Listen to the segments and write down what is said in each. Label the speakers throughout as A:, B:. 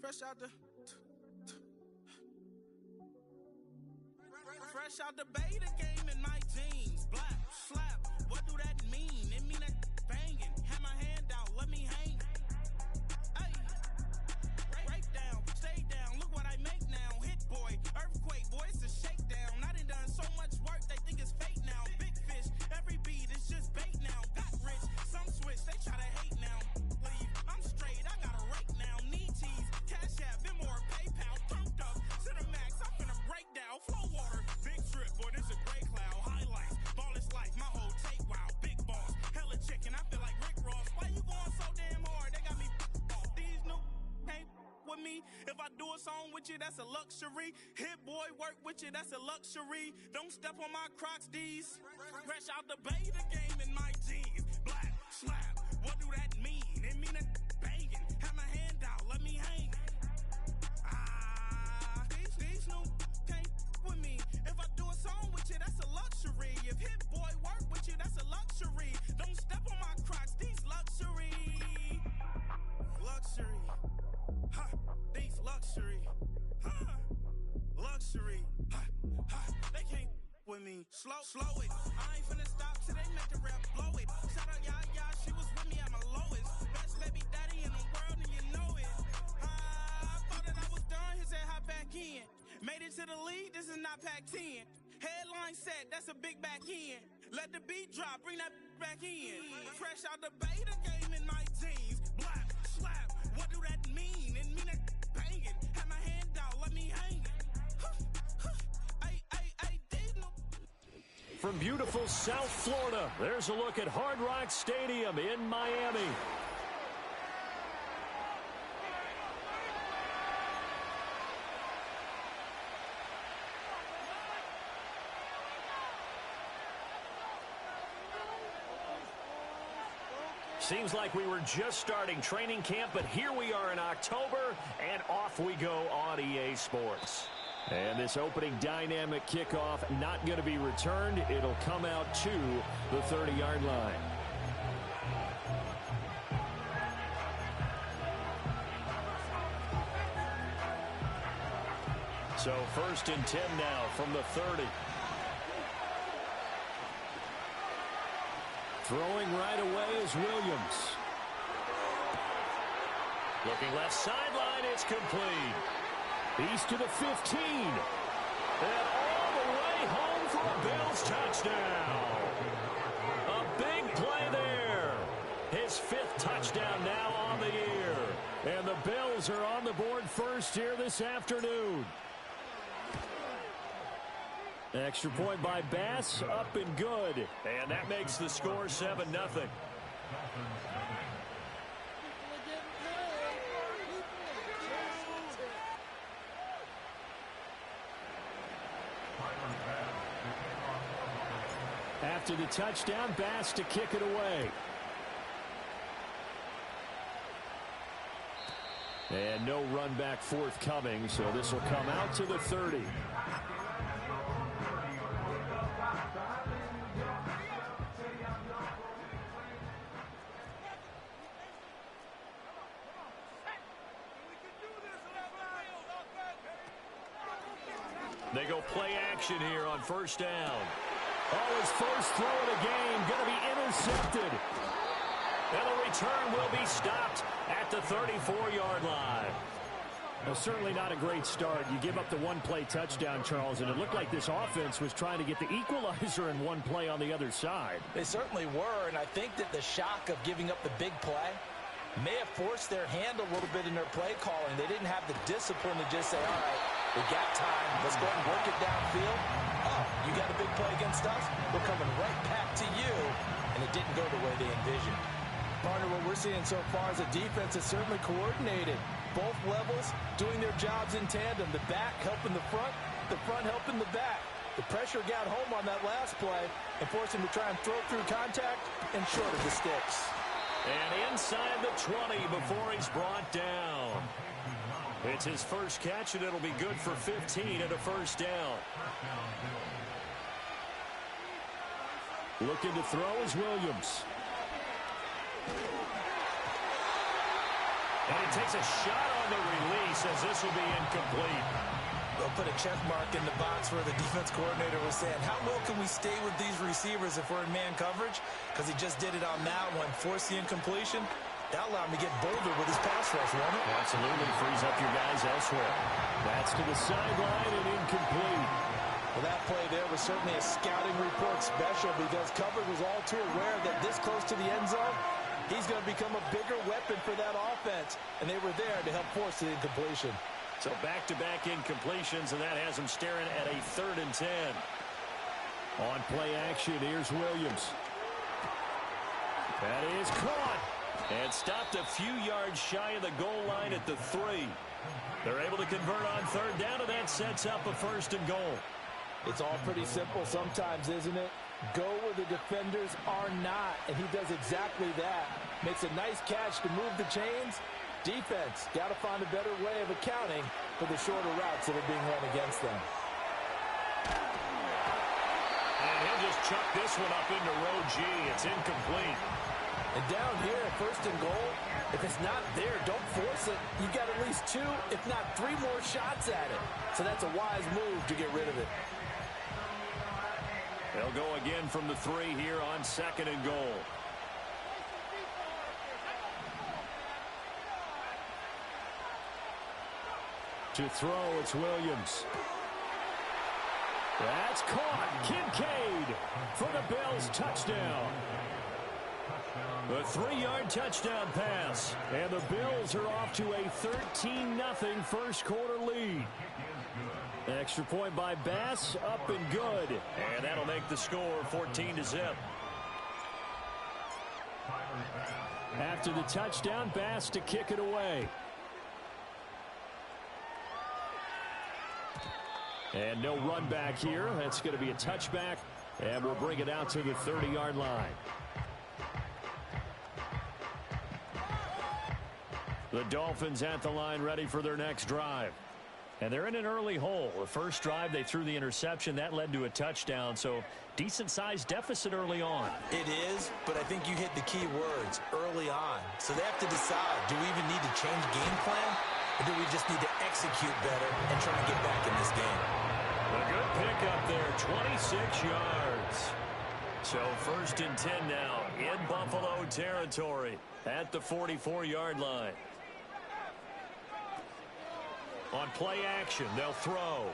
A: Fresh out the beta game in my jeans. Black, slap, what do that mean? It mean that banging. Have my hand out, let me hang. Hey, break down, stay down, look what I make now. Hit boy, earthquake, boy, it's a shakedown. I done done so much work, they think it's fake now. Big fish, every beat is just bait now. Got rich, some switch, they try to hate now. Leave, I'm straight, I got a rake now. Need cheese, cash app, Venmo or PayPal. Pumped up, to the max, I'm finna break down. Flow water, big trip, boy, this a gray cloud. Highlights, ball is life, my whole tape, wow. Big boss, hella chicken, I feel like Rick Ross. Why you going so damn hard? They got me off. These new can't with me. If I do a song with you, that's a luxury. Hit boy, work with you, that's a luxury. Don't step on my Crocs, D's. Fresh out the beta game in my jeans. Black, slap, what do that mean? It mean that banging. Have my hand out, let me hang. These new can't with me. If I do a song with you, that's a luxury. If Hit Boy work with you, that's a luxury. Don't step on my Crocs, these luxury. Luxury. Ha, these luxury. Ha, luxury. Ha, ha, they can't with me. Slow it. I ain't finna stop till they make the rap blow it. Shout out Yaya, she was with me at my lowest. Best baby daddy in the world and you know it. I thought that I was done, he said hop back in. Made it to the league, this is not Pac-10. Headline set, that's a big back end. Let the beat drop, bring that back in. Fresh out the beta game in my jeans. Black, slap, what do that mean? It mean that banging. Have my hand out, let me hang it.
B: From beautiful South Florida, there's a look at Hard Rock Stadium in Miami. Seems like we were just starting training camp, but here we are in October, and off we go on EA Sports. And this opening dynamic kickoff not going to be returned. It'll come out to the 30-yard line. So 1st and 10 now from the 30. Throwing right away is Williams. Looking left sideline, it's complete. He's to the 15. And all the way home for a Bills touchdown. A big play there. His 5th touchdown now on the year. And the Bills are on the board first here this afternoon. Extra point by Bass, up and good. And that makes the score 7-0. After the touchdown, Bass to kick it away. And no run back forthcoming, so this will come out to the 30. They go play action here on 1st down. Oh, his first throw of the game going to be intercepted. And the return will be stopped at the 34-yard line. Well, certainly not a great start. You give up the one-play touchdown, Charles, and it looked like this offense was trying to get the equalizer in one play on the other side.
C: They certainly were, and I think that the shock of giving up the big play may have forced their hand a little bit in their play calling. They didn't have the discipline to just say, all right, we got time. Let's go ahead and work it downfield. Oh, you got a big play against us? We're coming right back to you. And it didn't go the way they envisioned. Partner, what we're seeing so far is a defense that's certainly coordinated. Both levels doing their jobs in tandem. The back helping the front helping the back. The pressure got home on that last play and forced him to try and throw through contact and short of the sticks.
B: And inside the 20 before he's brought down. It's his first catch, and it'll be good for 15 and a 1st down. Looking to throw is Williams. And he takes a shot on the release. says this will be incomplete.
C: They'll put a check mark in the box where the defense coordinator was saying, how well can we stay with these receivers if we're in man coverage? Because he just did it on that one, forced the incompletion. That allowed him to get bolder with his pass rush, won't it?
B: Absolutely frees up your guys elsewhere. That's to the sideline and incomplete.
C: Well, that play there was certainly a scouting report special because coverage was all too aware that this close to the end zone, he's going to become a bigger weapon for that offense. And they were there to help force the incompletion.
B: So back-to-back incompletions, and that has him staring at a 3rd and 10. On play action, here's Williams. That is caught and stopped a few yards shy of the goal line at the 3. They're able to convert on 3rd down, and that sets up a 1st and goal.
C: It's all pretty simple sometimes, isn't it? Go where the defenders are not, and he does exactly that. Makes a nice catch to move the chains. Defense, got to find a better way of accounting for the shorter routes that are being run against them.
B: And he'll just chuck this one up into row G. It's incomplete.
C: And down here, 1st and goal, if it's not there, don't force it. You've got at least 2, if not 3 more shots at it. So that's a wise move to get rid of it.
B: They'll go again from the 3 here on 2nd and goal. To throw, it's Williams. That's caught. Kincaid for the Bills touchdown. The 3-yard touchdown pass. And the Bills are off to a 13-0 first quarter lead. Extra point by Bass, up and good. And that'll make the score 14-0. After the touchdown, Bass to kick it away. And no run back here. That's going to be a touchback. And we'll bring it out to the 30-yard line. The Dolphins at the line ready for their next drive. And they're in an early hole. The first drive, they threw the interception. That led to a touchdown. So decent-sized deficit early on.
C: It is, but I think you hit the key words, early on. So they have to decide, do we even need to change game plan? Or do we just need to execute better and try to get back in this game?
B: A good pickup there, 26 yards. So 1st and 10 now in Buffalo territory at the 44-yard line. On play action, they'll throw.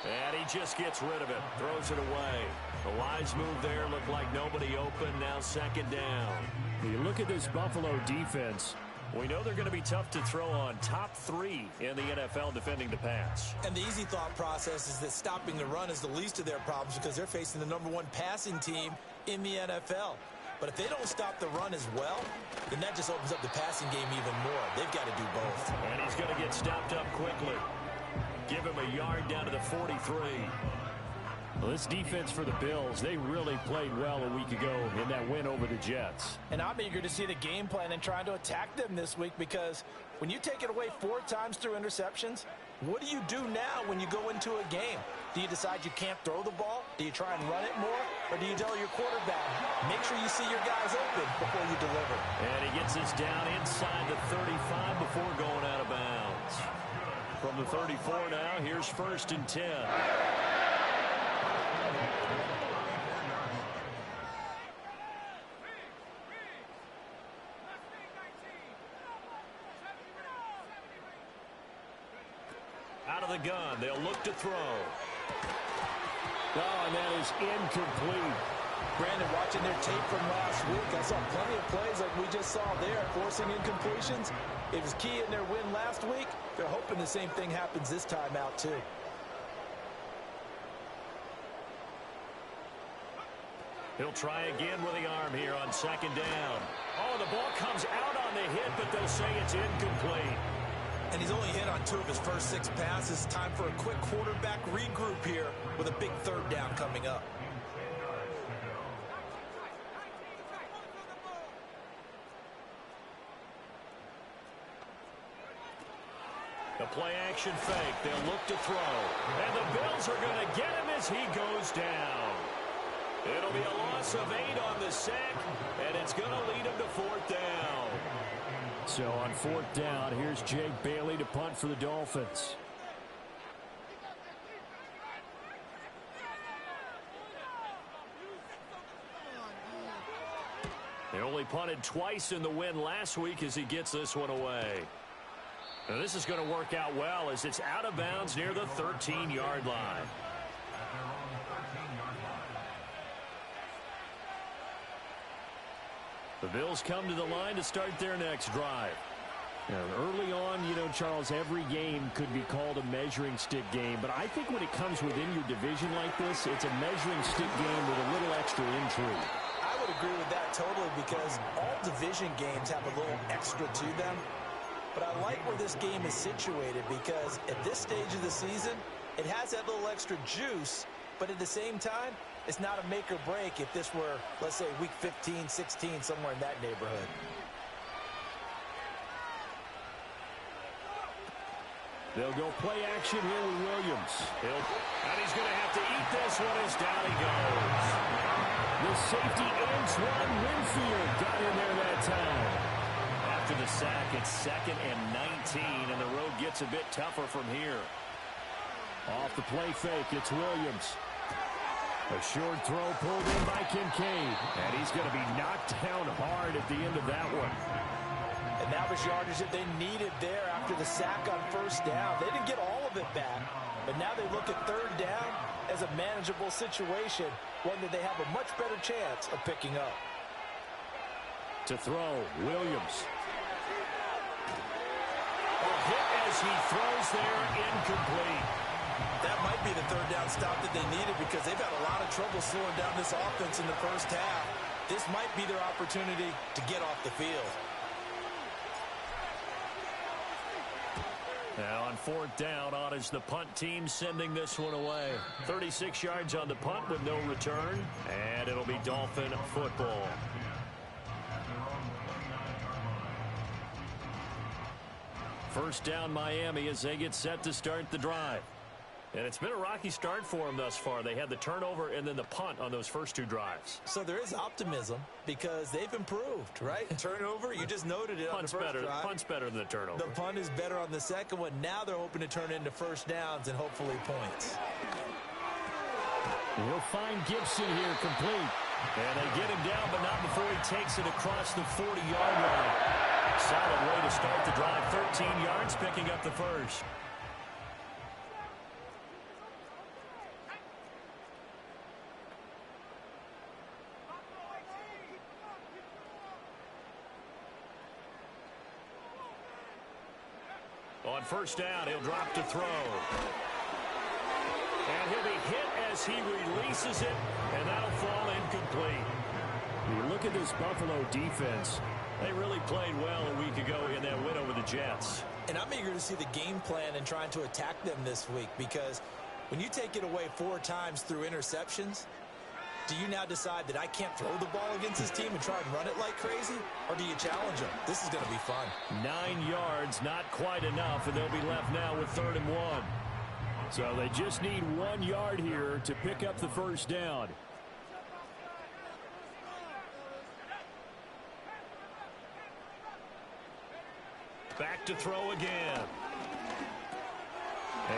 B: And he just gets rid of it, throws it away. A wise move there, looked like nobody open, now 2nd down. You look at this Buffalo defense, we know they're going to be tough to throw on. Top 3 in the NFL defending the pass.
C: And the easy thought process is that stopping the run is the least of their problems because they're facing the #1 passing team in the NFL. But if they don't stop the run as well, then that just opens up the passing game even more. They've got to do both.
B: And he's going to get stopped up quickly. Give him a yard down to the 43. Well, this defense for the Bills, they really played well a week ago in that win over the Jets.
C: And I'm eager to see the game plan and trying to attack them this week because when you take it away 4 times through interceptions, what do you do now when you go into a game? Do you decide you can't throw the ball? Do you try and run it more? Or do you tell your quarterback, make sure you see your guys open before you deliver?
B: And he gets this down inside the 35 before going out of bounds. From the 34 now, here's 1st and 10. Out of the gun, they'll look to throw. Oh, and that is incomplete.
C: Brandon, watching their tape from last week, I saw plenty of plays like we just saw there, forcing incompletions. It was key in their win last week. They're hoping the same thing happens this time out, too.
B: He'll try again with the arm here on 2nd down. Oh, the ball comes out on the hit, but they'll say it's incomplete.
C: And he's only hit on 2 of his first 6 passes. Time for a quick quarterback regroup here with a big 3rd down coming up.
B: The play action fake. They'll look to throw. And the Bills are going to get him as he goes down. It'll be a loss of 8 on the sack, and it's going to lead him to 4th down. So on fourth down, here's Jake Bailey to punt for the Dolphins. They only punted twice in the win last week as he gets this one away. Now this is going to work out well as it's out of bounds near the 13-yard line. The Bills come to the line to start their next drive. Now, early on, you know, Charles, every game could be called a measuring stick game. But I think when it comes within your division like this, it's a measuring stick game with a little extra intrigue.
C: I would agree with that totally because all division games have a little extra to them. But I like where this game is situated because at this stage of the season, it has that little extra juice. But at the same time, it's not a make or break if this were, let's say, week 15, 16, somewhere in that neighborhood.
B: They'll go play action here with Williams. And he's going to have to eat this one as down he goes. The safety Antoine Winfield got in there that time. After the sack, it's 2nd and 19, and the road gets a bit tougher from here. Off the play fake, it's Williams. A short throw pulled in by Kincaid. And he's going to be knocked down hard at the end of that one.
C: And that was yardage that they needed there after the sack on first down. They didn't get all of it back, but now they look at third down as a manageable situation, one that they have a much better chance of picking up.
B: To throw, Williams. A hit as he throws there, incomplete.
C: That might be the third down stop that they needed because they've had a lot of trouble slowing down this offense in the first half. This might be their opportunity to get off the field.
B: Now on fourth down, on is the punt team sending this one away. 36 yards on the punt with no return, and it'll be Dolphin football. First down Miami as they get set to start the drive. And it's been a rocky start for them thus far. They had the turnover and then the punt on those first two drives.
C: So there is optimism because they've improved, right? Turnover, you just noted it on the first drive.
B: Punt's better than the turnover.
C: The punt is better on the second one. Now they're hoping to turn it into first downs and hopefully points.
B: He'll find Gibson here complete. And they get him down, but not before he takes it across the 40-yard line. Solid way to start the drive. 13 yards, picking up the first. On first down, he'll drop to throw. And he'll be hit as he releases it, and that'll fall incomplete. You look at this Buffalo defense. They really played well a week ago in that win over the Jets.
C: And I'm eager to see the game plan and trying to attack them this week because when you take it away 4 times through interceptions, do you now decide that I can't throw the ball against this team and try and run it like crazy? Or do you challenge them? This is going to be fun.
B: 9 yards, not quite enough, and they'll be left now with 3rd and 1. So they just need 1 yard here to pick up the first down. Back to throw again.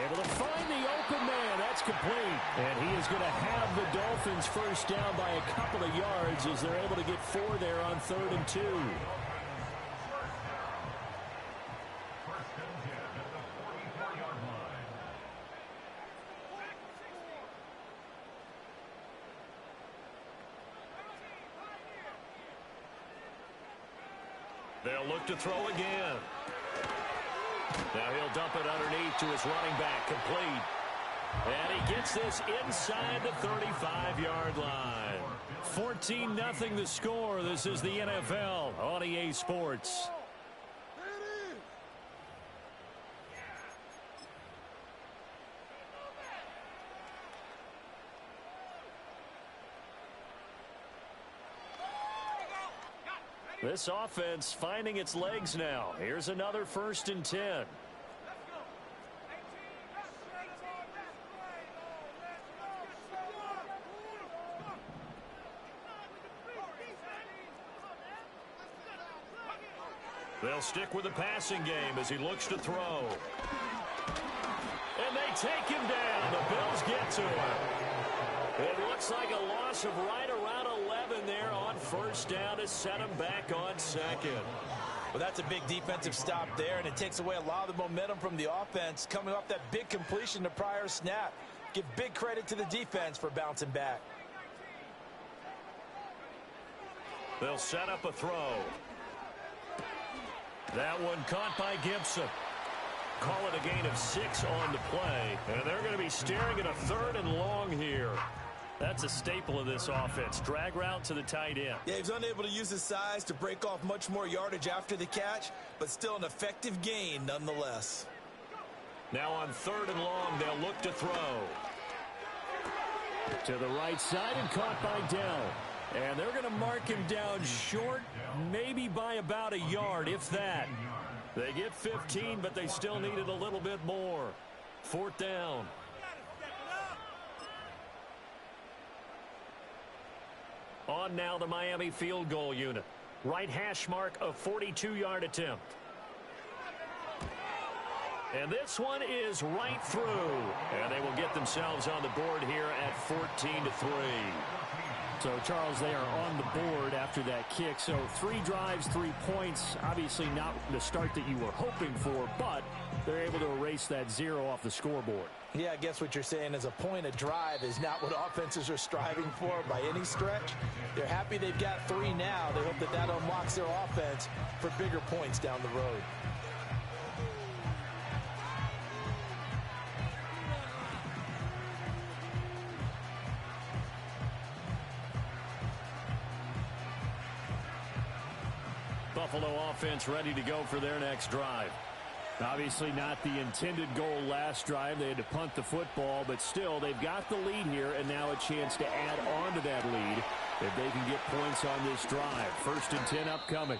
B: Able to find the open man. That's complete. And he is going to have the Dolphins first down by a couple of yards as they're able to get 4 there on 3rd and 2. They'll look to throw again. Now he'll dump it underneath to his running back, complete. And he gets this inside the 35-yard line. 14-0 the score. This is the NFL on EA Sports. This offense finding its legs now. Here's another 1st and 10. They'll stick with the passing game as he looks to throw. And they take him down. The Bills get to him. It looks like a loss of right around 11 there on first down to set him back on second.
C: Well, that's a big defensive stop there, and it takes away a lot of the momentum from the offense coming off that big completion the prior snap. Give big credit to the defense for bouncing back.
B: They'll set up a throw. That one caught by Gibson. Call it a gain of 6 on the play, and they're going to be staring at a 3rd and long here. That's a staple of this offense. Drag route to the tight end.
C: Yeah, he's unable to use his size to break off much more yardage after the catch, but still an effective gain nonetheless.
B: Now on 3rd and long, they'll look to throw. To the right side and caught by Dell. And they're going to mark him down short, maybe by about a yard, if that. They get 15, but they still needed a little bit more. 4th down. On now the Miami field goal unit. Right hash mark, a 42-yard attempt. And this one is right through. And they will get themselves on the board here at 14-3.
D: So, Charles, they are on the board after that kick. So 3 drives, 3 points. Obviously not the start that you were hoping for, but they're able to erase that 0 off the scoreboard.
C: Yeah, I guess what you're saying is a point a drive is not what offenses are striving for by any stretch. They're happy they've got 3 now. They hope that that unlocks their offense for bigger points down the road.
B: Buffalo offense ready to go for their next drive.
D: Obviously not the intended goal last drive. They had to punt the football, but still they've got the lead here, and now a chance to add on to that lead if they can get points on this drive. 1st and 10 upcoming.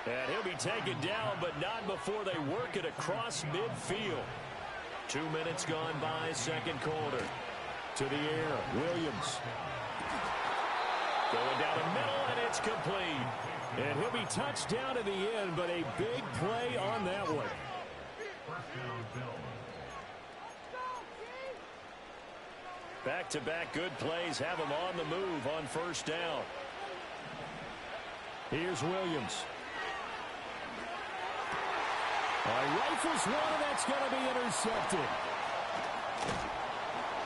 B: And he'll be taken down, but not before they work it across midfield. 2 minutes gone by, 2nd quarter. To the air, Williams. Going down the middle, and it's complete.
D: And he'll be touched down at the end, but a big play on that one.
B: Back-to-back good plays have him on the move on 1st down.
D: Here's Williams. Rifles one, and that's going to be intercepted.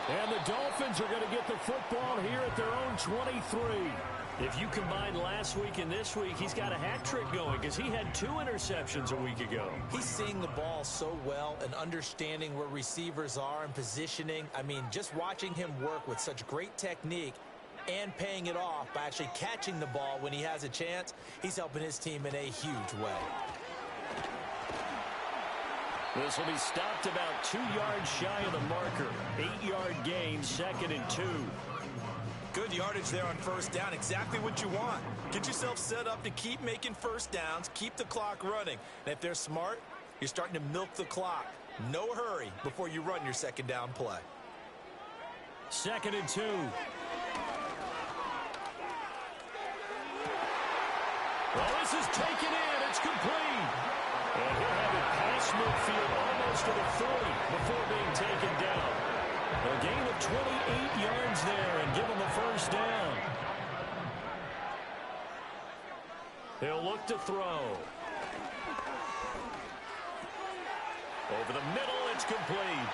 D: And the Dolphins are going to get the football here at their own 23.
B: If you combine last week and this week, he's got a hat trick going because he had 2 interceptions a week ago.
C: He's seeing the ball so well and understanding where receivers are and positioning. I mean, just watching him work with such great technique and paying it off by actually catching the ball when he has a chance, he's helping his team in a huge way.
B: This will be stopped about 2 yards shy of the marker. 8-yard gain, 2nd and 2.
C: Good yardage there on 1st down. Exactly what you want. Get yourself set up to keep making 1st downs, keep the clock running. And if they're smart, you're starting to milk the clock. No hurry before you run your 2nd down play.
B: 2nd and 2. Well, this is taken in. It's complete. And he'll have it past midfield almost to the 40 before being taken down. A gain of 28 yards there and give him a 1st down. He'll look to throw. Over the middle, it's complete.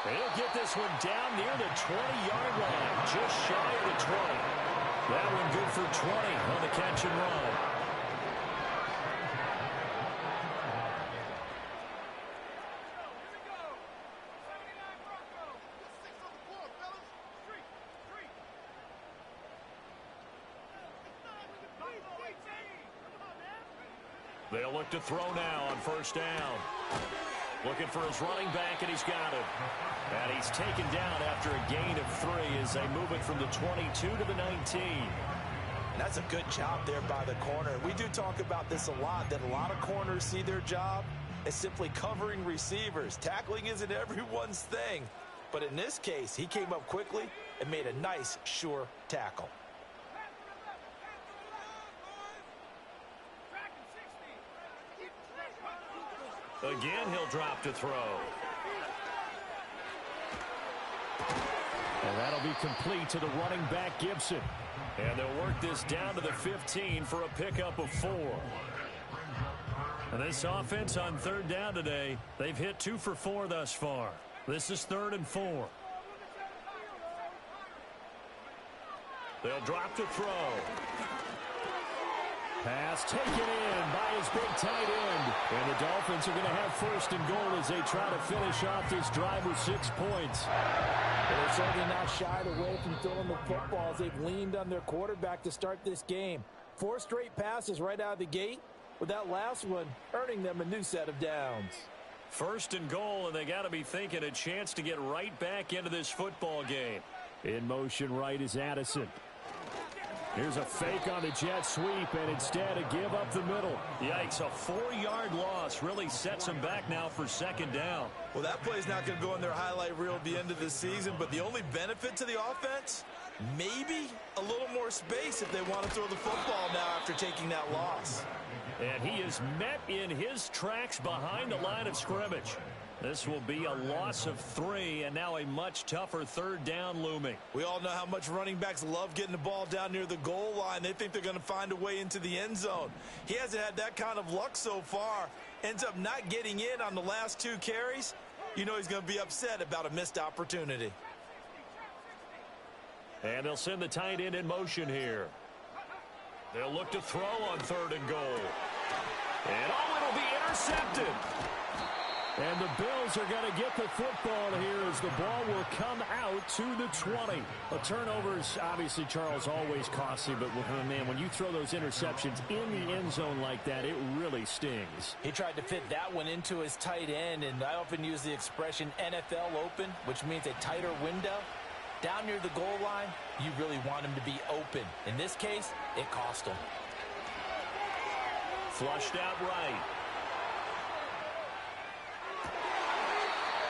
B: And he'll get this one down near the 20-yard line, just shy of the 20. That one good for 20 on the catch and run. They'll look to throw now on 1st down. Looking for his running back, and he's got him. And he's taken down after a gain of 3 as they move it from the 22 to the 19.
C: And that's a good job there by the corner. We do talk about this a lot, that a lot of corners see their job as simply covering receivers. Tackling isn't everyone's thing. But in this case, he came up quickly and made a nice, sure tackle.
B: Again, he'll drop to throw.
D: And that'll be complete to the running back, Gibson.
B: And they'll work this down to the 15 for a pickup of 4. And this offense on third down today, they've hit 2 for 4 thus far. This is 3rd and 4. They'll drop to throw.
D: Pass taken in by his big tight end. And the Dolphins are going to have 1st and goal as they try to finish off this drive with 6 points.
C: They're certainly not shied away from throwing the football as they've leaned on their quarterback to start this game. 4 straight passes right out of the gate, with that last one earning them a new set of downs.
B: 1st and goal, and they got to be thinking a chance to get right back into this football game.
D: In motion right is Addison. Here's a fake on the jet sweep, and instead a give up the middle.
B: Yikes, a 4-yard loss really sets them back now for 2nd down.
C: Well, that play's not going to go in their highlight reel at the end of the season, but the only benefit to the offense, maybe a little more space if they want to throw the football now after taking that loss.
B: And he is met in his tracks behind the line of scrimmage. This will be a loss of 3, and now a much tougher 3rd down looming.
C: We all know how much running backs love getting the ball down near the goal line. They think they're going to find a way into the end zone. He hasn't had that kind of luck so far. Ends up not getting in on the last 2 carries. You know he's going to be upset about a missed opportunity.
B: And they'll send the tight end in motion here. They'll look to throw on 3rd and goal. And it'll be intercepted.
D: And the Bills are going to get the football here as the ball will come out to the 20. A turnover is obviously, Charles, always costly, but man, when you throw those interceptions in the end zone like that, it really stings.
C: He tried to fit that one into his tight end, and I often use the expression NFL open, which means a tighter window. Down near the goal line, you really want him to be open. In this case, it cost him.
B: Flushed out right.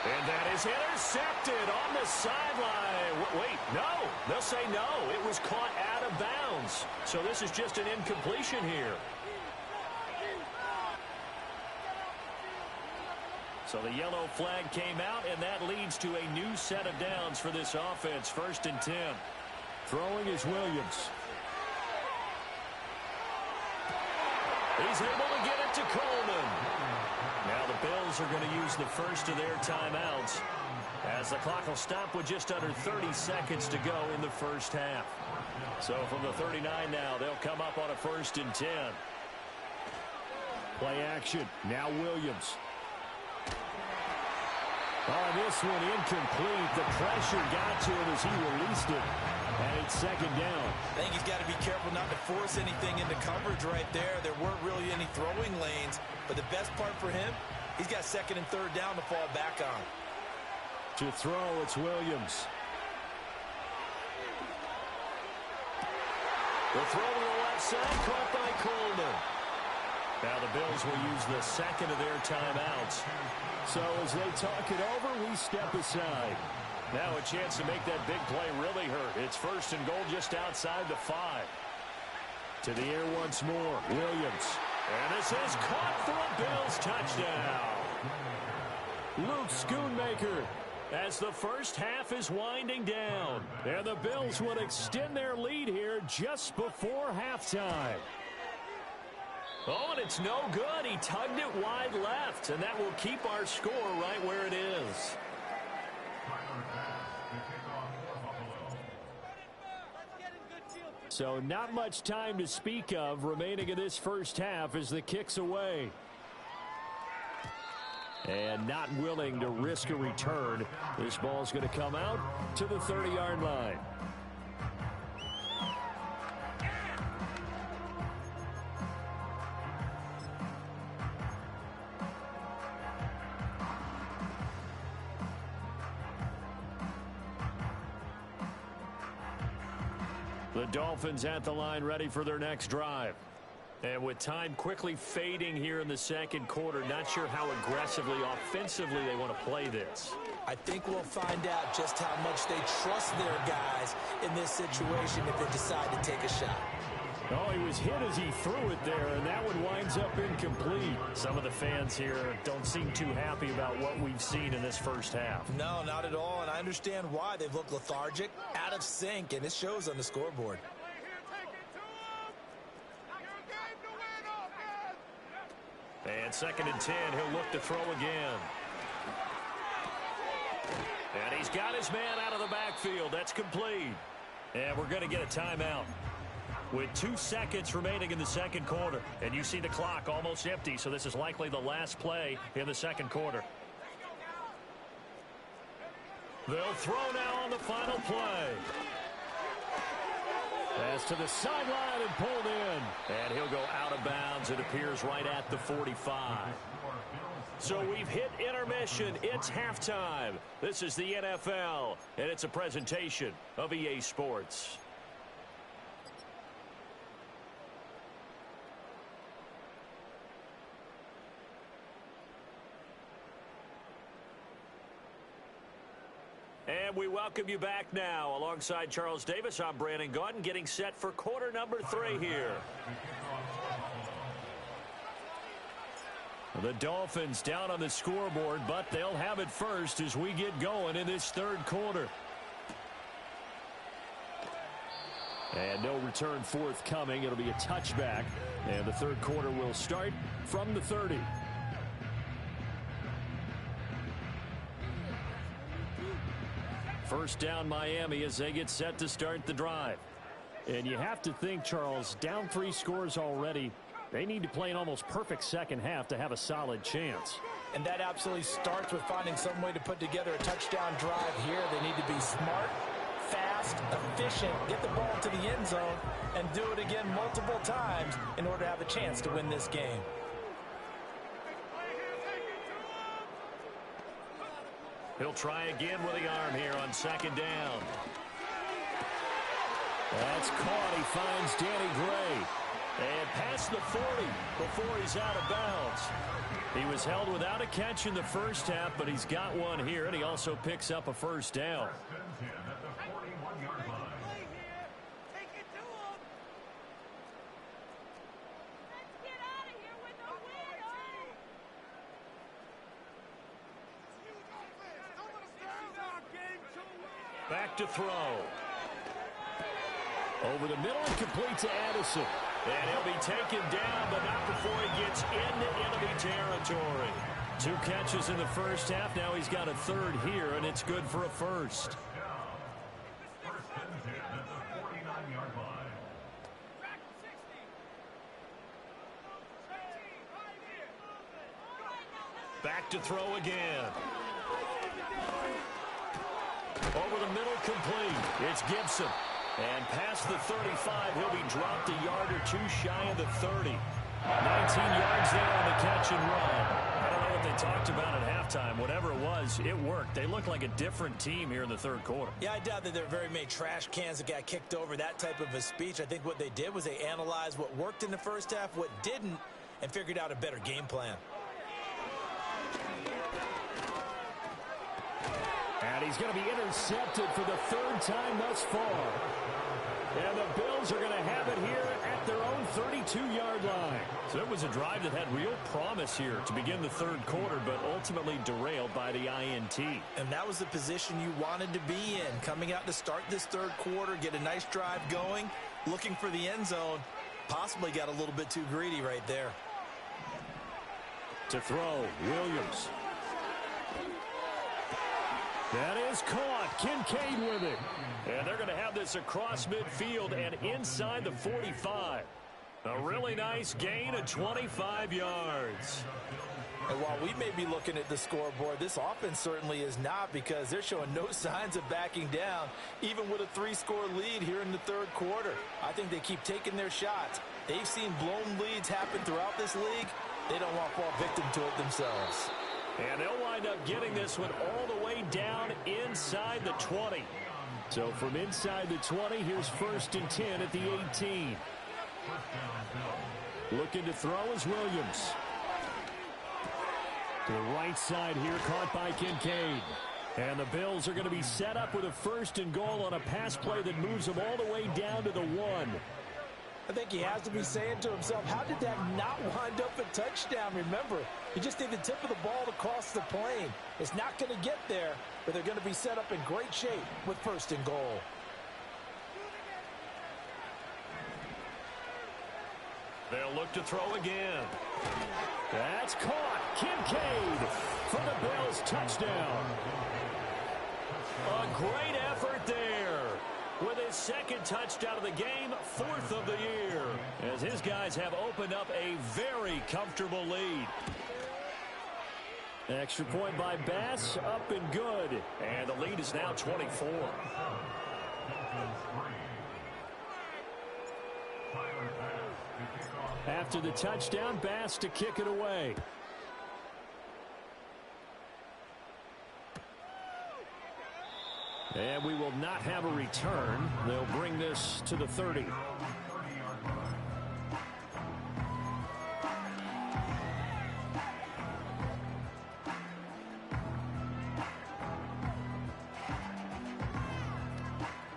B: And that is intercepted on the sideline. Wait, no. They'll say no. It was caught out of bounds. So this is just an incompletion here. So the yellow flag came out, and that leads to a new set of downs for this offense. 1st and 10.
D: Throwing is Williams.
B: He's able to get it to Coleman. Now the Bills are going to use the first of their timeouts as the clock will stop with just under 30 seconds to go in the first half. So from the 39 now, they'll come up on a 1st and 10.
D: Play action. Now Williams. Oh, this one incomplete. The pressure got to him as he released it. And it's 2nd down.
C: I think he's got to be careful not to force anything into coverage right there. There weren't really any throwing lanes. But the best part for him, he's got 2nd and 3rd down to fall back on.
D: To throw, it's Williams.
B: The throw to the left side, caught by Coleman. Now the Bills will use the 2nd of their timeouts.
D: So as they talk it over, we step aside.
B: Now a chance to make that big play really hurt. It's 1st and goal just outside the 5.
D: To the air once more, Williams.
B: And this is caught for a Bills touchdown.
D: Luke Schoonmaker.
B: As the first half is winding down.
D: And the Bills would extend their lead here just before halftime.
B: Oh, and it's no good. He tugged it wide left, and that will keep our score right where it is.
D: So not much time to speak of remaining in this first half as the kick's away. And not willing to risk a return. This ball's going to come out to the 30-yard line.
B: The Dolphins at the line ready for their next drive. And with time quickly fading here in the 2nd quarter, not sure how aggressively, offensively they want to play this.
C: I think we'll find out just how much they trust their guys in this situation if they decide to take a shot.
D: Oh, he was hit as he threw it there, and that one winds up incomplete. Some of the fans here don't seem too happy about what we've seen in this first half.
C: No, not at all, and I understand why. They've looked lethargic, out of sync, and it shows on the scoreboard.
B: And 2nd and 10, he'll look to throw again. And he's got his man out of the backfield. That's complete. And we're going to get a timeout with 2 seconds remaining in the second quarter. And you see the clock almost empty, so this is likely the last play in the second quarter. They'll throw now on the final play. Pass to the sideline and pulled in. And he'll go out of bounds. It appears right at the 45. So we've hit intermission. It's halftime. This is the NFL, and it's a presentation of EA Sports. And we welcome you back now. Alongside Charles Davis, I'm Brandon Gaudin, getting set for quarter number 3 here. The Dolphins down on the scoreboard, but they'll have it first as we get going in this third quarter. And no return forthcoming. It'll be a touchback, and the third quarter will start from the 30. First down Miami as they get set to start the drive. And you have to think, Charles, down 3 scores already. They need to play an almost perfect second half to have a solid chance.
C: And that absolutely starts with finding some way to put together a touchdown drive here. They need to be smart, fast, efficient, get the ball to the end zone, and do it again multiple times in order to have a chance to win this game.
B: He'll try again with the arm here on second down. That's caught. He finds Danny Gray. And past the 40 before he's out of bounds. He was held without a catch in the first half, but he's got one here, and he also picks up a first down. Back to throw. Over the middle and complete to Addison. And he'll be taken down, but not before he gets into enemy territory. 2 catches in the first half. Now he's got a third here, and it's good for a first. Back to throw again. Over the middle, complete. It's Gibson. And past the 35, he'll be dropped a yard or 2 shy of the 30. 19 yards there on the catch and run. I don't know what they talked about at halftime. Whatever it was, it worked. They look like a different team here in the third quarter.
C: Yeah, I doubt that there are very many trash cans that got kicked over, that type of a speech. I think what they did was they analyzed what worked in the first half, what didn't, and figured out a better game plan.
D: And he's going to be intercepted for the 3rd time thus far. And the Bills are going to have it here at their own 32-yard line.
B: So it was a drive that had real promise here to begin the third quarter, but ultimately derailed by the INT.
C: And that was the position you wanted to be in. Coming out to start this third quarter, get a nice drive going, looking for the end zone. Possibly got a little bit too greedy right there.
D: To throw, Williams. That is caught. Kincaid with it.
B: And they're going to have this across midfield and inside the 45. A really nice gain of 25 yards.
C: And while we may be looking at the scoreboard, this offense certainly is not, because they're showing no signs of backing down, even with a 3-score lead here in the third quarter. I think they keep taking their shots. They've seen blown leads happen throughout this league. They don't want to fall victim to it themselves.
B: And they'll wind up getting this one all the way down inside the 20.
D: So from inside the 20, here's 1st and 10 at the 18. Looking to throw is Williams. To the right side here, caught by Kincaid. And the Bills are going to be set up with a 1st and goal on a pass play that moves them all the way down to the 1.
C: I think he has to be saying to himself, how did that not wind up a touchdown? Remember, you just need the tip of the ball to cross the plane. It's not going to get there, but they're going to be set up in great shape with 1st and goal.
B: They'll look to throw again. That's caught. Kincaid for the Bills touchdown. A great effort there. With his 2nd touchdown of the game, 4th of the year. As his guys have opened up a very comfortable lead. Extra point by Bass, up and good. And the lead is now 24. After the touchdown, Bass to kick it away. And we will not have a return. They'll bring this to the 30.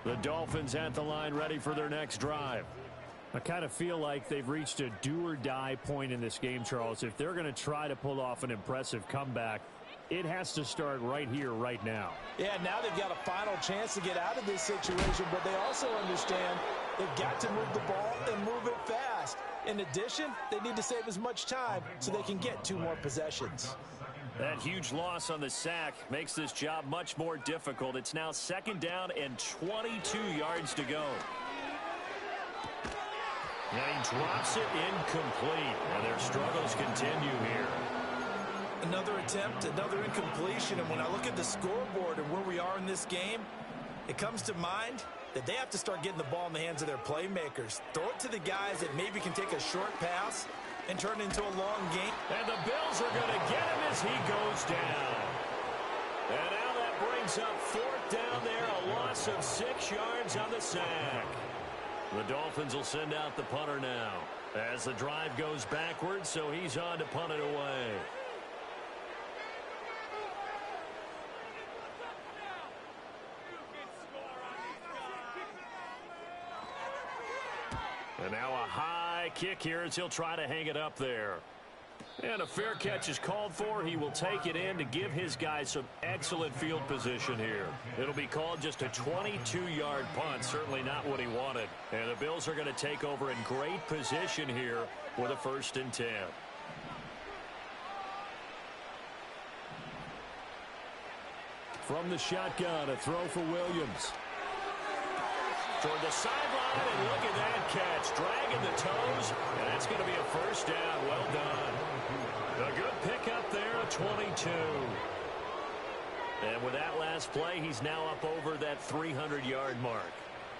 B: The Dolphins at the line, ready for their next drive. I kind of feel like they've reached a do-or-die point in this game, Charles. If they're going to try to pull off an impressive comeback, it has to start right here, right now.
C: Yeah, now they've got a final chance to get out of this situation, but they also understand they've got to move the ball and move it fast. In addition, they need to save as much time so they can get 2 more possessions.
B: That huge loss on the sack makes this job much more difficult. It's now 2nd down and 22 yards to go. And he drops it incomplete. And their struggles continue here.
C: Another attempt, another incompletion. And when I look at the scoreboard and where we are in this game, it comes to mind that they have to start getting the ball in the hands of their playmakers. Throw it to the guys that maybe can take a short pass and turn it into a long game.
B: And the Bills are going to get him as he goes down. And now that brings up 4th down there, a loss of 6 yards on the sack. The Dolphins will send out the punter now as the drive goes backwards, so he's on to punt it away. And now a high kick here as he'll try to hang it up there. And a fair catch is called for. He will take it in to give his guys some excellent field position here. It'll be called just a 22-yard punt. Certainly not what he wanted. And the Bills are going to take over in great position here with a 1st and 10. From the shotgun, a throw for Williams. Toward the sideline, and look at that catch. Dragging the toes, and that's going to be a 1st down. Well done. A good pickup there, a 22. And with that last play, he's now up over that 300-yard mark.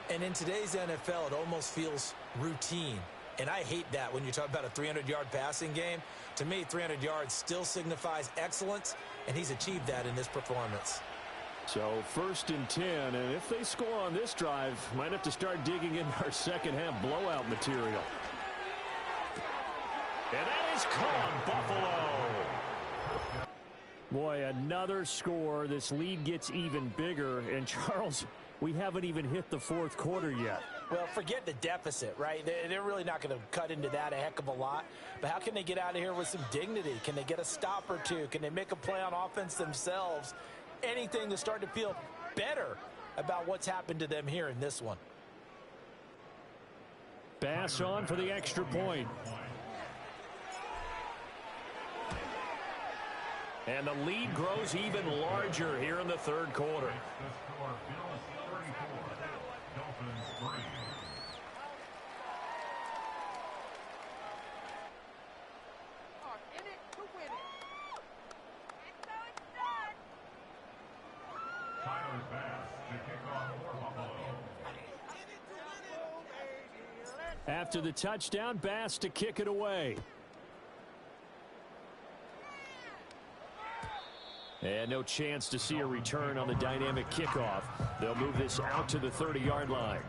C: And in today's NFL, it almost feels routine. And I hate that when you talk about a 300-yard passing game. To me, 300 yards still signifies excellence, and he's achieved that in this performance.
B: So 1st and 10, and if they score on this drive, might have to start digging into our second-half blowout material. And that is caught, Buffalo. Boy, another score. This lead gets even bigger. And, Charles, we haven't even hit the 4th quarter yet.
C: Well, forget the deficit, right? They're really not going to cut into that a heck of a lot. But how can they get out of here with some dignity? Can they get a stop or two? Can they make a play on offense themselves? Anything to start to feel better about what's happened to them here in this one.
B: Bass on for the extra point. And the lead grows even larger here in the 3rd quarter. After the touchdown, Bass to kick it away. And no chance to see a return on the dynamic kickoff. They'll move this out to the 30-yard line.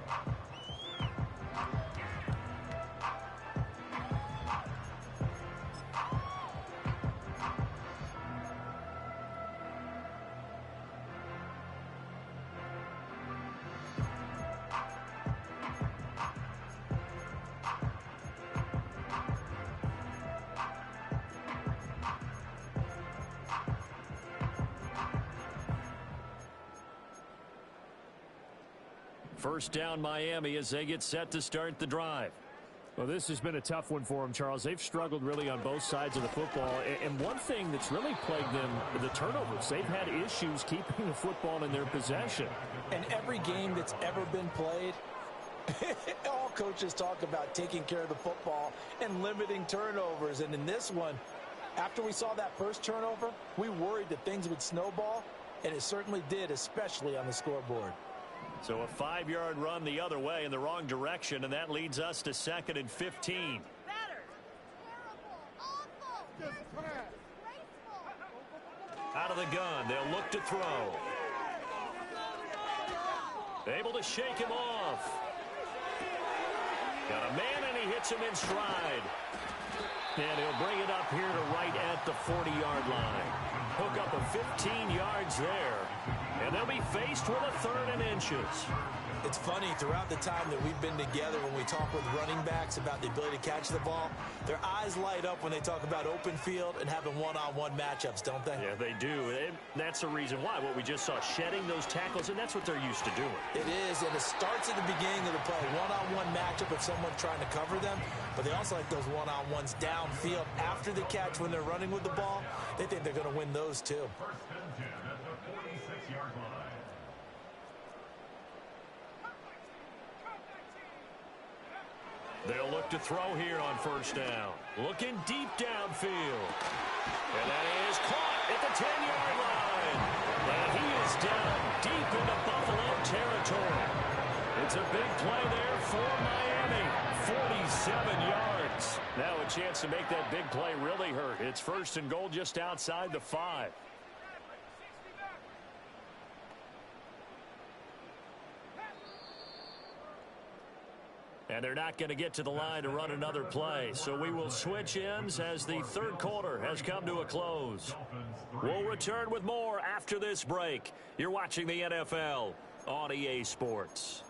B: First down Miami as they get set to start the drive.
D: Well, this has been a tough one for them, Charles. They've struggled really on both sides of the football. And one thing that's really plagued them, the turnovers. They've had issues keeping the football in their possession.
C: And every game that's ever been played, all coaches talk about taking care of the football and limiting turnovers. And in this one, after we saw that first turnover, we worried that things would snowball, and it certainly did, especially on the scoreboard.
B: So a 5-yard run the other way in the wrong direction, and that leads us to 2nd and 15. Out of the gun, they'll look to throw. Able to shake him off. Got a man, and he hits him in stride. And he'll bring it up here to right at the 40-yard line. Hook up of 15 yards there. And they'll be faced with a 3rd and inches.
C: It's funny, throughout the time that we've been together, when we talk with running backs about the ability to catch the ball, their eyes light up when they talk about open field and having one-on-one matchups, don't they?
B: Yeah, they do. And that's the reason why. What we just saw, shedding those tackles, and that's what they're used to doing.
C: It is, and it starts at the beginning of the play. One-on-one matchup with someone trying to cover them, but they also like those one-on-ones downfield after the catch when they're running with the ball. They think they're going to win those too.
B: They'll look to throw here on first down. Looking deep downfield. And that is caught at the 10-yard line. And he is down deep into Buffalo territory. It's a big play there for Miami. 47 yards. Now a chance to make that big play really hurt. It's 1st and goal just outside the 5. And they're not going to get to the line to run another play. So we will switch ends as the 3rd quarter has come to a close. We'll return with more after this break. You're watching the NFL on EA Sports.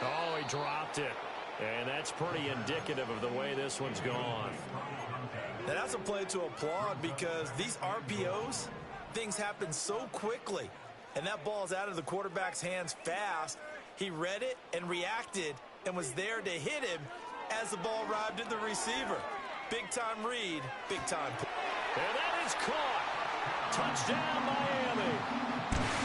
B: Oh, he dropped it. And that's pretty indicative of the way this one's gone.
C: And that's a play to applaud because these RPOs, things happen so quickly. And that ball's out of the quarterback's hands fast. He read it and reacted and was there to hit him as the ball arrived at the receiver. Big-time read, big-time.
B: And that is caught. Touchdown, Miami.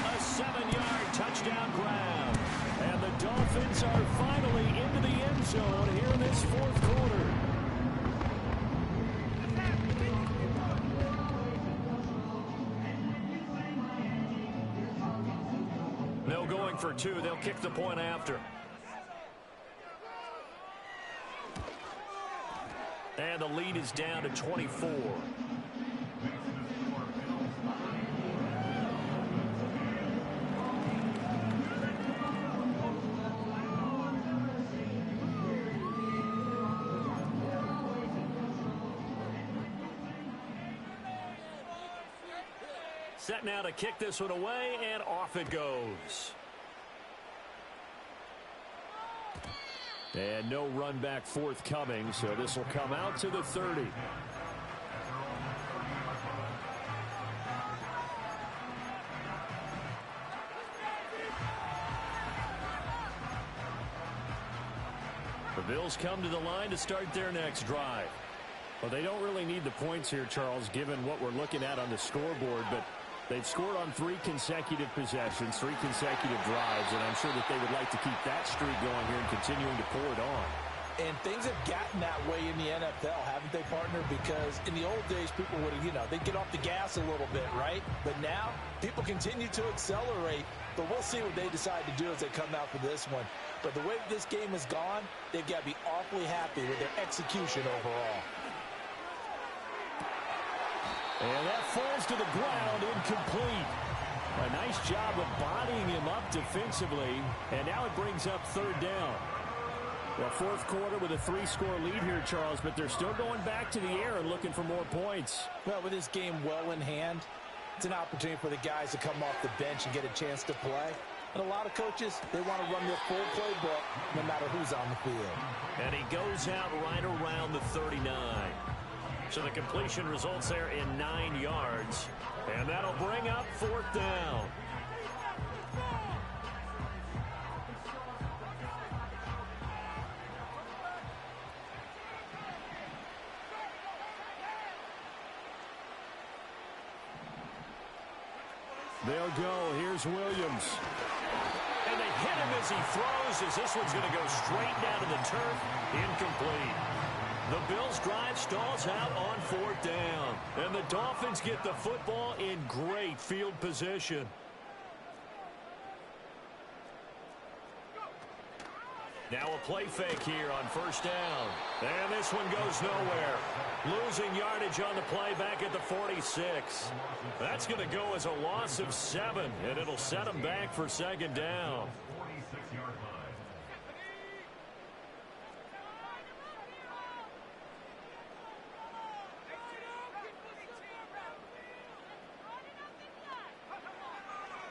B: A 7-yard touchdown grab. And the Dolphins are finally into the end zone here in this 4th quarter. No going for 2. They'll kick the point after. And the lead is down to 24. Set now to kick this one away, and off it goes. And no run back forthcoming, so this will come out to the 30. The Bills come to the line to start their next drive. Well, they don't really need the points here, Charles, given what we're looking at on the scoreboard, but they've scored on 3 consecutive possessions, 3 consecutive drives, and I'm sure that they would like to keep that streak going here and continuing to pour it on.
C: And things have gotten that way in the NFL, haven't they, partner? Because in the old days, people would have, they'd get off the gas a little bit, right? But now, people continue to accelerate. But we'll see what they decide to do as they come out for this one. But the way this game has gone, they've got to be awfully happy with their execution overall.
B: And that falls to the ground, incomplete. A nice job of bodying him up defensively, and now it brings up 3rd down. Well, 4th quarter with a 3-score lead here, Charles, but they're still going back to the air and looking for more points.
C: Well, with this game well in hand, it's an opportunity for the guys to come off the bench and get a chance to play. And a lot of coaches, they want to run their full playbook no matter who's on the field.
B: And he goes out right around the 39. So the completion results there in 9 yards. And that'll bring up 4th down.
D: They'll go. Here's Williams.
B: And they hit him as he throws, as this one's going to go straight down to the turf. Incomplete. The Bills' drive stalls out on 4th down. And the Dolphins get the football in great field position. Now a play fake here on 1st down. And this one goes nowhere. Losing yardage on the play back at the 46. That's going to go as a loss of 7, and it'll set them back for 2nd down.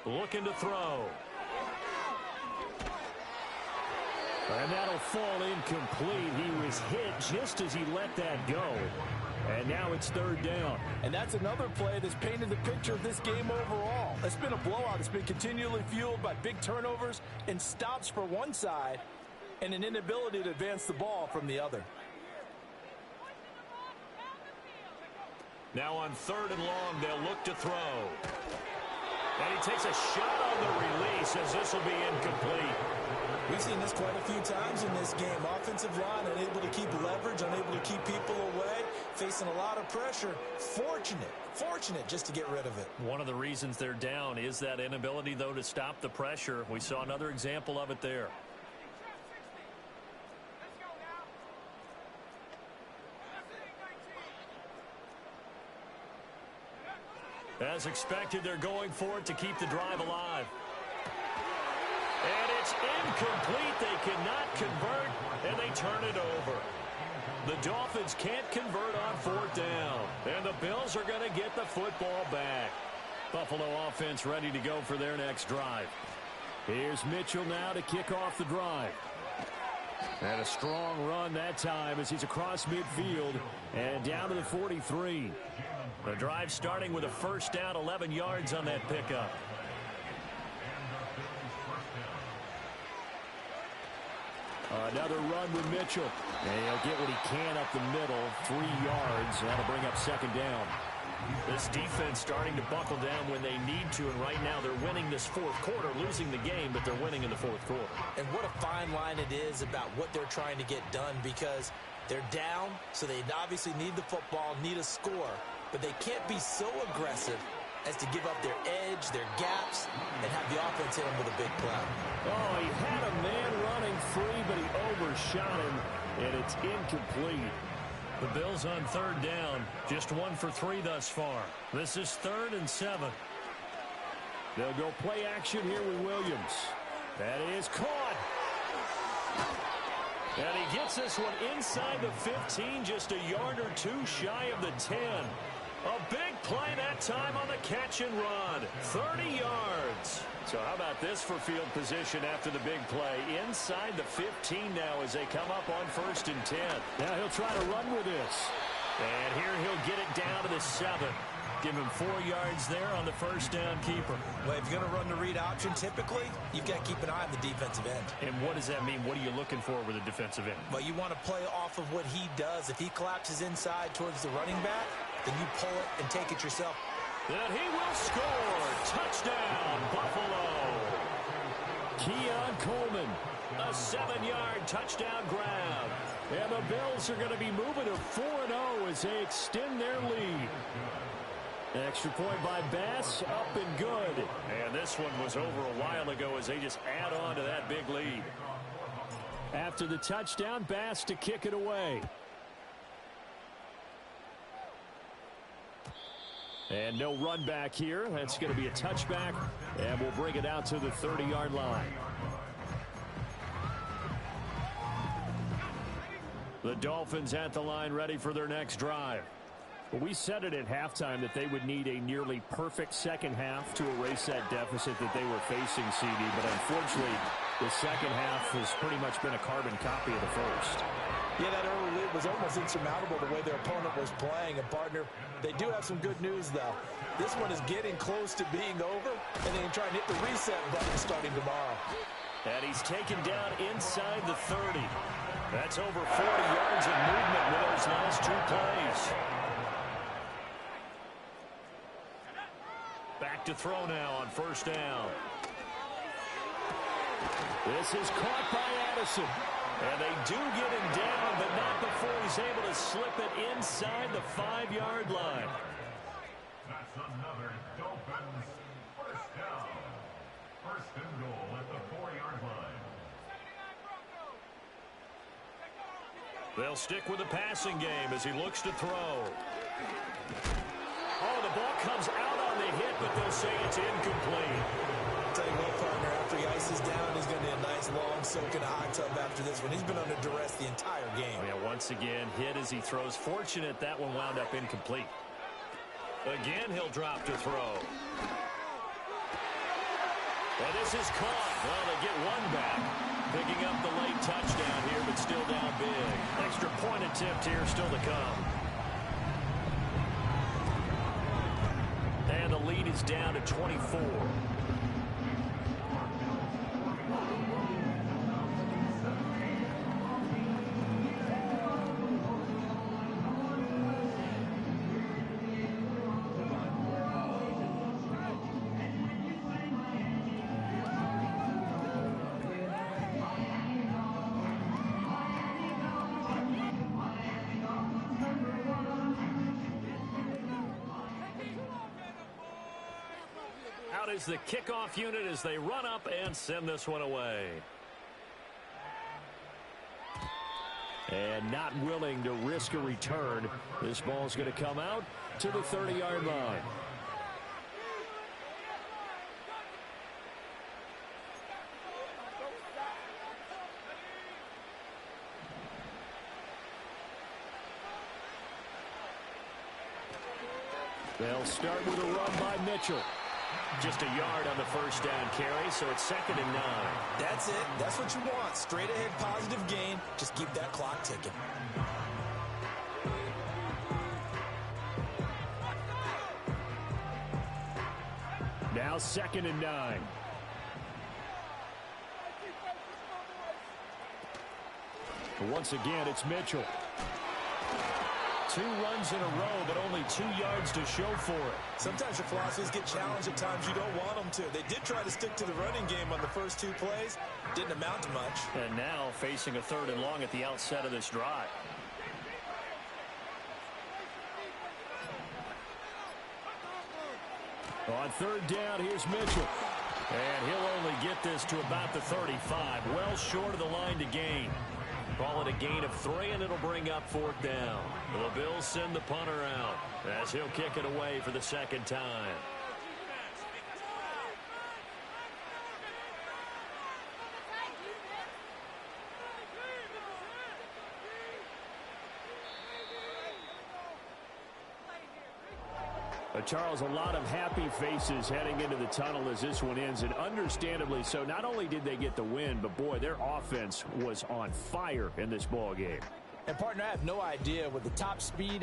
B: Looking to throw. And that'll fall incomplete. He was hit just as he let that go. And now it's 3rd down.
C: And that's another play that's painted the picture of this game overall. It's been a blowout. It's been continually fueled by big turnovers and stops for one side and an inability to advance the ball from the other.
B: Now on 3rd and long, they'll look to throw. And he takes a shot on the release as this will be incomplete.
C: We've seen this quite a few times in this game. Offensive line unable to keep leverage, unable to keep people away, facing a lot of pressure. Fortunate just to get rid of it.
B: One of the reasons they're down is that inability, though, to stop the pressure. We saw another example of it there. As expected, they're going for it to keep the drive alive. And it's incomplete. They cannot convert, and they turn it over. The Dolphins can't convert on 4th down, and the Bills are going to get the football back. Buffalo offense ready to go for their next drive.
D: Here's Mitchell now to kick off the drive. And a strong run that time as he's across midfield and down to the 43.
B: The drive starting with a 1st down, 11 yards on that pickup.
D: Another run with Mitchell. And he'll get what he can up the middle, 3 yards. That'll bring up 2nd down.
B: This defense starting to buckle down when they need to, and right now they're winning this 4th quarter, losing the game, but they're winning in the 4th quarter.
C: And what a fine line it is about what they're trying to get done, because they're down, so they obviously need the football, need a score, but they can't be so aggressive as to give up their edge, their gaps, and have the offense hit them with a big play.
D: Oh, he had a man running free, but he overshot him, and it's incomplete.
B: The Bills on 3rd down, just 1 for 3 thus far. This is 3rd and 7.
D: They'll go play action here with Williams. That is caught.
B: And he gets this one inside the 15, just a yard or 2 shy of the 10. A big play that time on the catch and run. 30 yards. So how about this for field position after the big play? Inside the 15 now as they come up on 1st and 10.
D: Now he'll try to run with this.
B: And here he'll get it down to the 7. Give him 4 yards there on the 1st down keeper.
C: Well, if you're going to run the read option, typically, you've got to keep an eye on the defensive end.
B: And what does that mean? What are you looking for with a defensive end?
C: Well, you want to play off of what he does. If he collapses inside towards the running back, then you pull it and take it yourself.
B: And he will score. Touchdown, Buffalo.
D: Keon Coleman.
B: A 7-yard touchdown grab.
D: And the Bills are going to be moving to 4-0 as they extend their lead. Extra point by Bass, up and good.
B: And this one was over a while ago as they just add on to that big lead.
D: After the touchdown, Bass to kick it away. And no run back here. That's going to be a touchback, and we'll bring it out to the 30-yard line. The Dolphins at the line ready for their next drive. We said it at halftime that they would need a nearly perfect second half to erase that deficit that they were facing, CD. But unfortunately, the second half has pretty much been a carbon copy of the first.
C: Yeah, that early lead was almost insurmountable the way their opponent was playing. And, partner, they do have some good news, though. This one is getting close to being over, and they can try and hit the reset button starting tomorrow.
B: And he's taken down inside the 30. That's over 40 yards of movement with those last two plays. Back to throw now on first down. This is caught by Addison. And they do get him down, but not before he's able to slip it inside the 5-yard line.
E: That's another Dolphins first down. First and goal at the 4-yard line.
B: They'll stick with the passing game as he looks to throw. Oh, the ball comes out on the hit, but they'll say it's incomplete.
C: I'll tell you what, partner, after he ices down, he's going to need a nice long soak in a hot tub after this one. He's been under duress the entire game.
B: Oh, yeah, once again, hit as he throws. Fortunate that one wound up incomplete. Again, he'll drop to throw. And this is caught. Well, they get one back. Picking up the late touchdown here, but still down big. Extra point attempt here still to come. And the lead is down to 24. Out is the kickoff unit as they run up and send this one away. And not willing to risk a return. This ball's going to come out to the 30-yard line. They'll start with a run by Mitchell. Just a yard on the first down carry, so it's 2nd and 9.
C: That's it. That's what you want. Straight ahead positive gain. Just keep that clock ticking.
D: Now 2nd and 9. Once again, it's Mitchell. 2 runs in a row, but only 2 yards to show for it.
C: Sometimes your philosophies get challenged at times you don't want them to. They did try to stick to the running game on the first 2 plays. Didn't amount to much.
B: And now facing a 3rd and long at the outset of this drive.
D: On 3rd down, here's Mitchell.
B: And he'll only get this to about the 35. Well short of the line to gain. Call it a gain of 3, and it'll bring up 4th down. The Bills send the punter out as he'll kick it away for the 2nd time.
D: Charles, a lot of happy faces heading into the tunnel as this one ends, and understandably so. Not only did they get the win, but boy, their offense was on fire in this ball game.
C: And partner, I have no idea what the top speed